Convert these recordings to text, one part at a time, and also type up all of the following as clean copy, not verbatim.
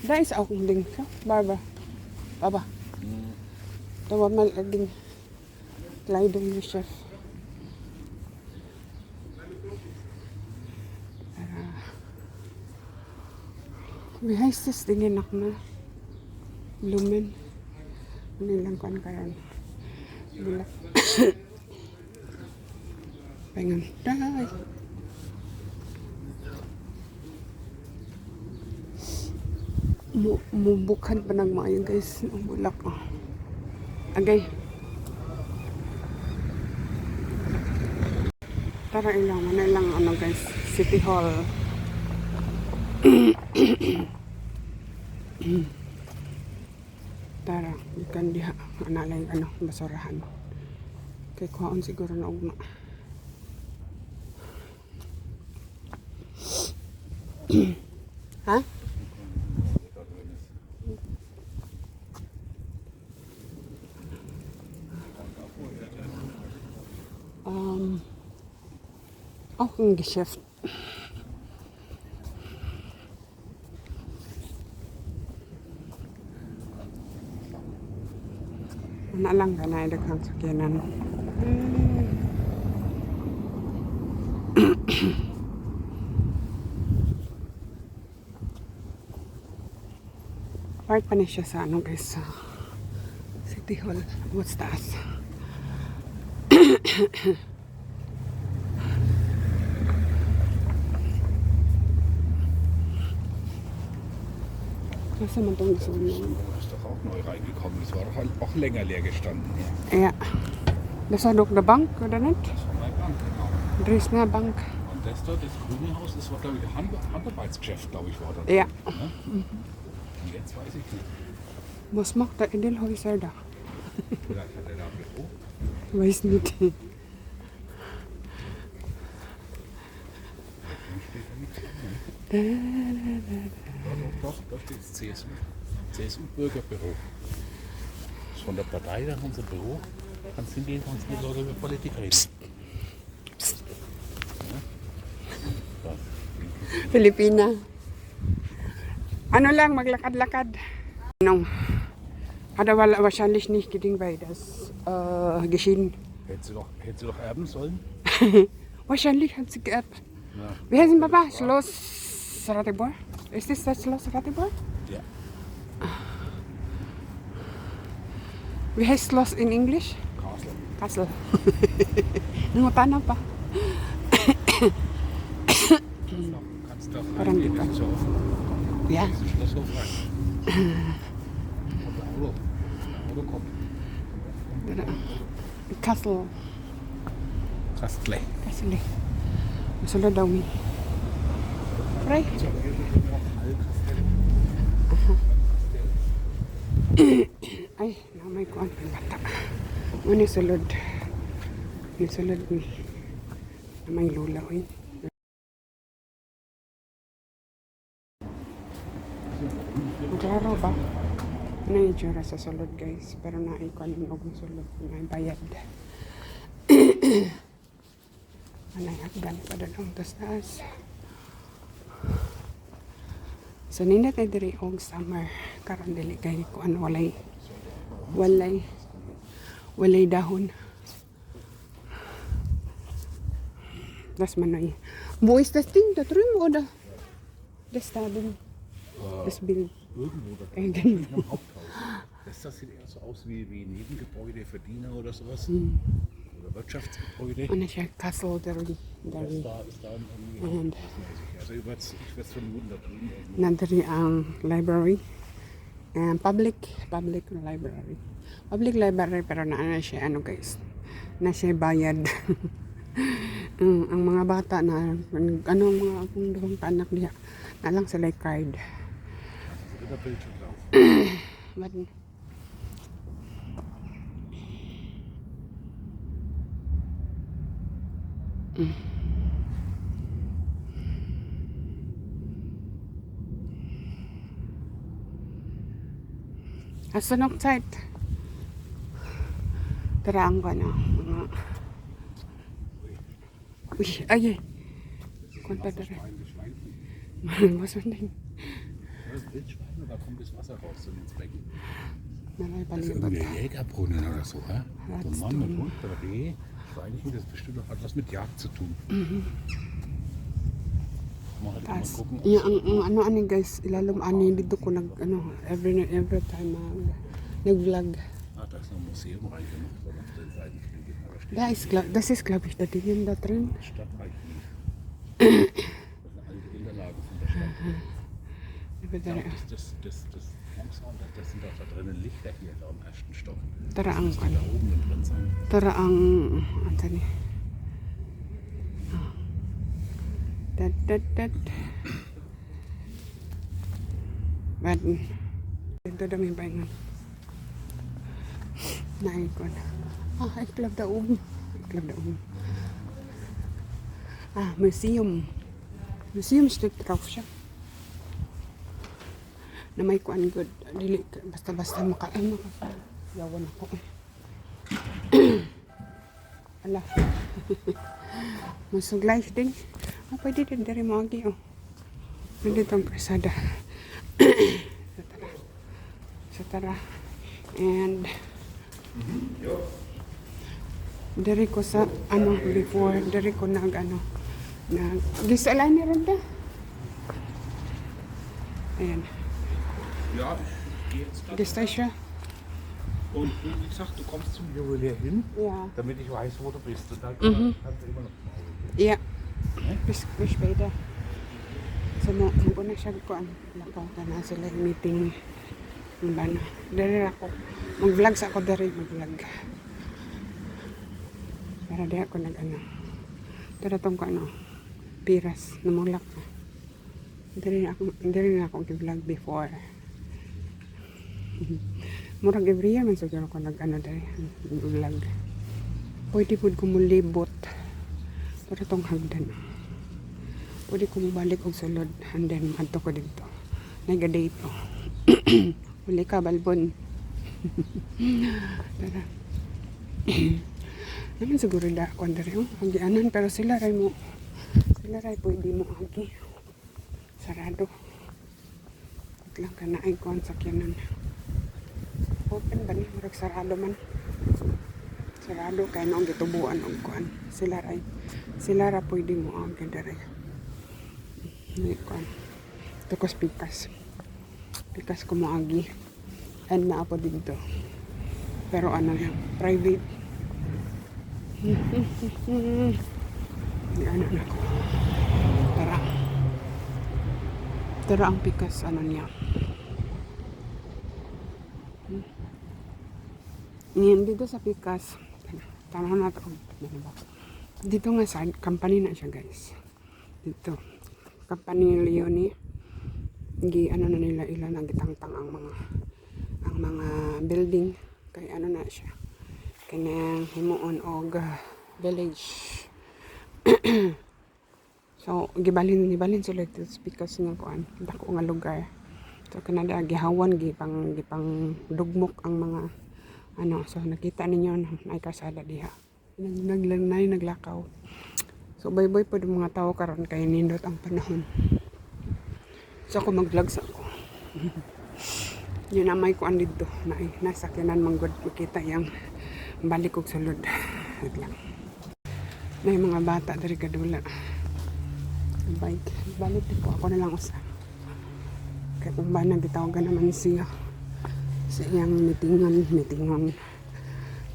Da ist auch ein Ding, ja? Barbara. Baba. Da war mal ein Ding. Kleidung ni Chef. Wie heißt das Ding noch na? Lumen. Nilang kan karon. Bila. Pengen dai. Mubukhan pa ng maayo guys. Bulak oh. Agay. Tara ilang ano guys. City Hall. Tara, ikan diha analay basurahan. Kay kuhaon siguro na ugma. Ha? Auch ein Geschäft. Ano lang ka na daghang sakyanan. Part pa niya siya sa guys, sa City Hall. What's taas? Was haben wir denn so? Du bist doch auch neu reingekommen. Das war doch auch länger leer gestanden. Ja. Das war doch eine Bank, oder nicht? Das war meine Bank, genau. Dresdner Bank. Und das dort, das grüne Haus, das war, glaube ich, Handarbeitsgeschäft, glaube ich, war das. Ja. Ne? Und jetzt weiß ich nicht. Was macht der Edelhäuser da? Vielleicht hat er da ein Büro. Weiß nicht. Steht da nichts drin. Doch, da steht das CSU. CSU-Bürgerbüro. Das ist von der Partei, da unser Büro. Kannst hingehen, kannst mit Leuten über Politik reden. Filipina. Ano lang, maglakad-lakad. Anong, ada wala wahrscheinlich nicht geding bei das geschehen. Hätte sie doch erben sollen? Wahrscheinlich hat sie geerbt. Ja. Wie heißt Papa? Schloss Ratibor? Ist das Schloss Ratibor? Ja. Wie heißt Schloss in Englisch? Kassel. Kassel. Ano pa na pa? Kannst doch Parang reingehen, dito. das ist ja offen. Ja. Das ist Schlosshof rein. Kommt ein Auto kommt. Kassel. Kastle. Kassel. Masunod daw mi. Pre. Ay, namay ko ang bata. Muna sulod. Sulod ni. Namay lula ko yun. Klaro ba? Ano yung tsura sa sulod guys? Pero naikon yung og sulod. May bayad. Anay hagdan pa doon ang taas. So nindot na diri og summer karon dili kay ko ano walay dahon. Das manoy. Wo ist das Ding da drüben oder? Das da drin. Das Bild. Irgendwo da Irgendwo. am Haupthaus. Das sieht eher so aus wie Nebengebäude für Diener oder sowas. Oder Wirtschaftsgebäude. Und ich Kassel darin. Da ist da irgendwie Und also ich würde es vermuten, da drüben irgendwo. nandiri ang library. And public library. Public library pero na siya ano guys. Na siya bayad. Ang mga bata na ano mga akong duhang anak niya na lang sila card. Da Bildschirm drauf. But, hast du noch Zeit? Terang ko na. Uy, ay. Konta dere. Wasserschwein, die Schweinchen. Was man din? Das sind Wildschweine, da kommt das Wasser raus ins Becken. Nanay Das ist palibot. irgendwie ein Jägerbrunnen oder so, hä? So ein Hat's Mann mit tun. Hund, Reh, Schweinchen, das bestimmt auch hat was mit Jagd zu tun. Mal halt mal Taas. gucken. Yeah, ang ano ani guys, ilalom ani dito ko nag ano every time nag-vlog. Ah, da ist noch ein Museum reingemacht, weil auf den Seiten steht. Aber steht Das ist glaube ich da drin da drin. Stadtarchiv. Das sind alte Unterlagen von der Stadt. Diba Ja, dere? das sind auch da drinnen Lichter hier da im ersten Stock. Tara ang Die da oben mit drin sein. Tara ang antani. Dat. But dito dami paingan. Naikon. Iklab daog. Museum. Museum street raw siya. Na may kuan good. Dili basta-basta yawan ako. Ala. Masug life din. Pwede din dari mo agi oh. Nandito ang presada. Sa tara. And dari ko sa ano before dari ko nag gisalan ni ron da. Ayan. Ja, ich gehe jetzt Gistay siya. Und wie gesagt, du kommst zum Juwelier hin, Yeah. damit ich weiß, wo du bist. Und dann kannst du immer noch nach Hause gehen. Yeah. Bis später. So mo na siya ko ang lakaw na sila yung meeting. Ang bana. Dari ako. Mag-vlog sa ako dari mag-vlog. Para di ako nag-ano. Tara tong ko ano. Piras. Namulak na. Dari na ako nag-vlog before. Murag every year man siguro ko nag-ano dari. Vlog. Pwede po ko mulibot. Tara tong hagdan. Pwede ko mabalik og sulod. And then madto ko dito. Nag-date ko. Uli ka balbon. Tara. Naman siguro da ako dari agianan pero sila ray pwede mo agi sarado wag lang ka na ay kuhan sakyanan open ba ni murag sarado kay noong gitubuan og kuhan sila ra pwede mo agi dari ni kuhan tukos pikas ko mo agi and na po dito pero ano yan private. Ano na ko. Tara ang pikas ano niya. Ngayon dito sa pikas. Tama na ito. Dito nga sa company na siya guys. Dito. Company ni Leonie. Ano na nila ilan ang gitangtang ang mga building. Kaya ano na siya. Kanang himuon og village. So gibalin sila ito because nga kuan dako nga lugar. So kanada gihawan gipang dugmok ang mga ano so nakita ninyo ay kasada diha. Naglakaw. So bye-bye po mga tao karon kay nindot ang panahon. So ako mag-vlogs ako. Yun na may kuan dito na nasakyanan manggod makita yang balik og sulod. Wait lang. May mga bata dari kadula. Bike. Balik ko ako na lang usa. Kaya kung ba nagitawagan naman siya sa iyang meetingon.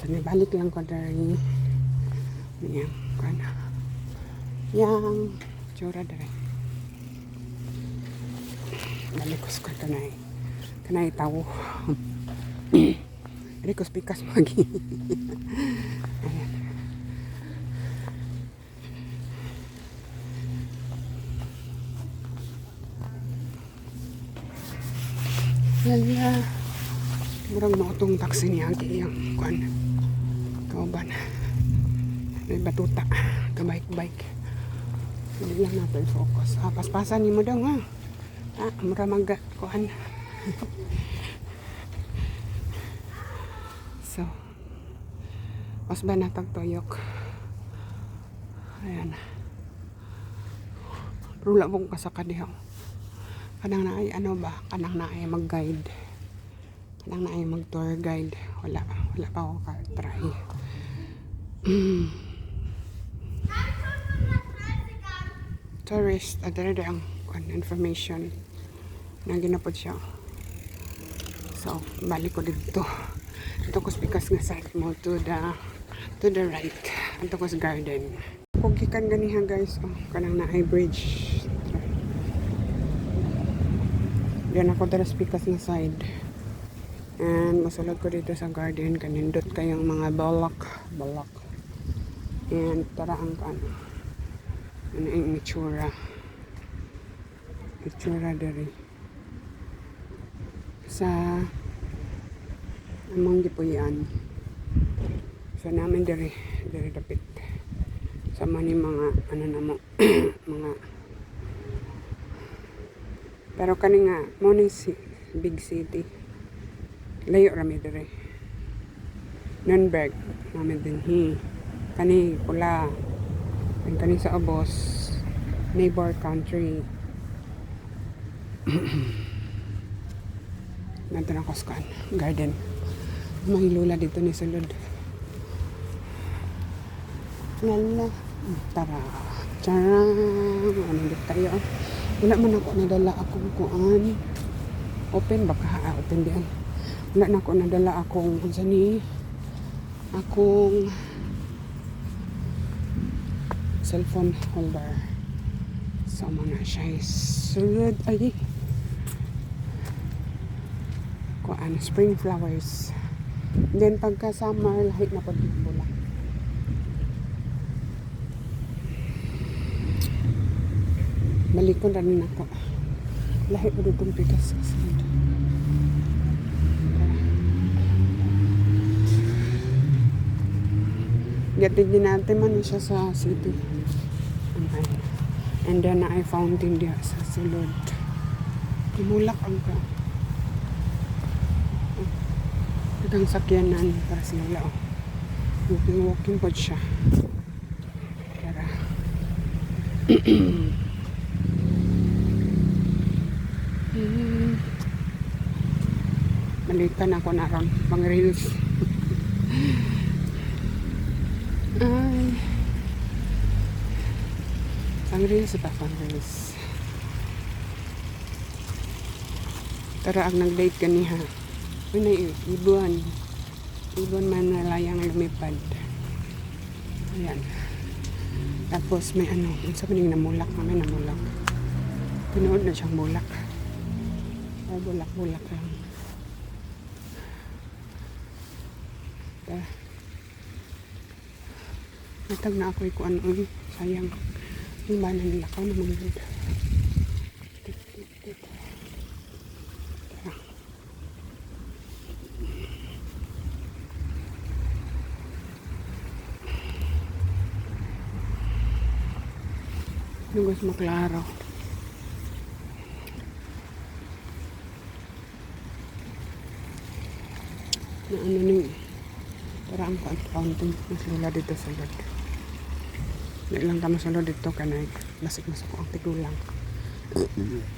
So nibalik lang ko dari yang kana. Yang tsura dari. Balik ko sa kanay tawo. Ricos pikas magi. Lala. Murang mautong taksi niya yung kuan. Kauban. May batuta. Kabike. Hindi lang natin focus. Paspasan ni mo daw ha. Murang kuan. So, mas ba natagtoyok? Ayan. Pero wala pong kasaka diha. Kanang na ay ano ba? Kanang na ay mag-guide. Kanang na ay mag-tour guide. Wala pa ako ka-try. Tourist, adara ang information na ginapod siya. So, balik ko dito. Ito ko speakers nga side mo to the right. Ito ko sa garden. Kung gikan ganiha guys, kanang na ay bridge. Diyan ako dara speakers nga side. And masulod ko dito sa garden. Kanindot kayong mga balak. And tara ang ano yung itsura dari sa among gipuyan sa namin dari dapit sa mani mga ano na mo mga pero kani nga mo ni big city layo rami dari Nürnberg namin din kani pula and kani sa Abos neighbor country. Nandun ako sa garden. May lula dito ni sulod. Lala. Tara. Charang. Ano dito tayo? Wala man ako nadala akong kuan. Open baka open diyan. Wala na ako nadala akong akong cellphone holder. So, mga siya sulod. Ay. Kuan, spring flowers. Then, pagka summer, lahit na po bula. Balik ko na rin ako. Lahit po ditong pikas. Gatid din natin man siya sa city. Okay. And then I fountain diya sa sulod. Timulak ang ka. Itang sakyanan para sila. Walking po siya. Tara. Balikan ako na ron. Pang reels. Ay. Pang reels ba? Pang reels. Tara ang nag-date kaniha. May ibon. Ibon man na layang lumipad. Ayan. Tapos may ano. Isa pa rin namulak. May namulak. Pinood na siyang bulak. Ay, bulak-bulak lang. Tara. Natag na ako kung ano. Sayang. Yung ba nanilakaw naman yun. Nungos maklaro. Na ano nung parang fountain mas lula dito sa lod. Na ilang tama sa lod dito kanay masik-masik ko ang tigulang.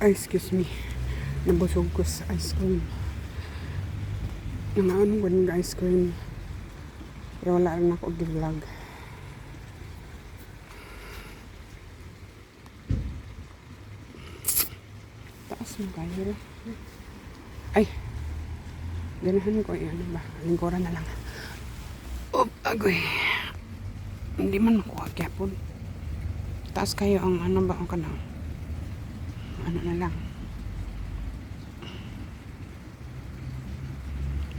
Ay, excuse me. Nabusog ko sa ice cream. Yung ano ganun ng ice cream. Pero wala rin ako gi-vlog. Taas mo kayo. Ay! Ganahan ko yan. Ba? Lingkuran na lang. Oh, agoy. Hindi man makuha kyapon. Taas kayo ang ano ba ang kanang. Ano na lang.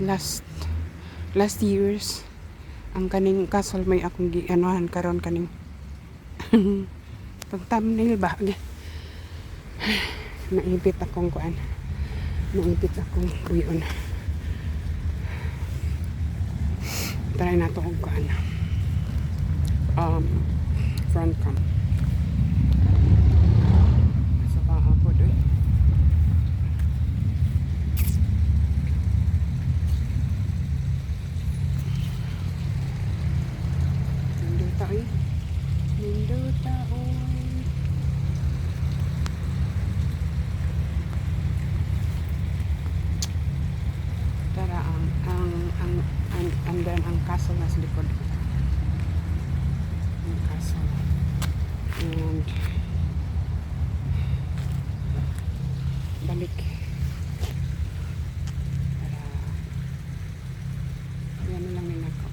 Last years ang kaning kasal may akong gianuhan karon kaning pag thumbnail ba naipit akong kuan naipit akong kuyon try na to og kuan front cam sa kahapon Nindota oy. ang castle nasa likod. Ang castle. And balik. Para yan na lang nila ko.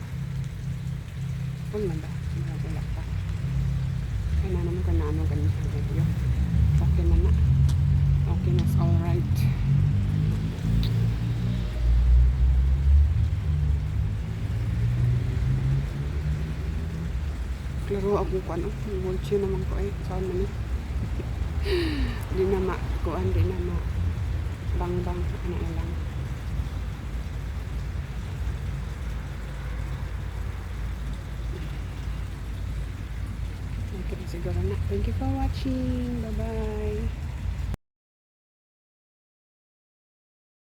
Full na ba? Wala pa. Kaya na naman kung naano ganun sa video. Okay na na. Okay na, alright. Klaro ako kung ano. Wheelchair naman ko ay. Saan man eh. Di na makuan, di na ma bang-bang. Ano na lang. Okay na siguro na. Thank you for watching. Bye-bye.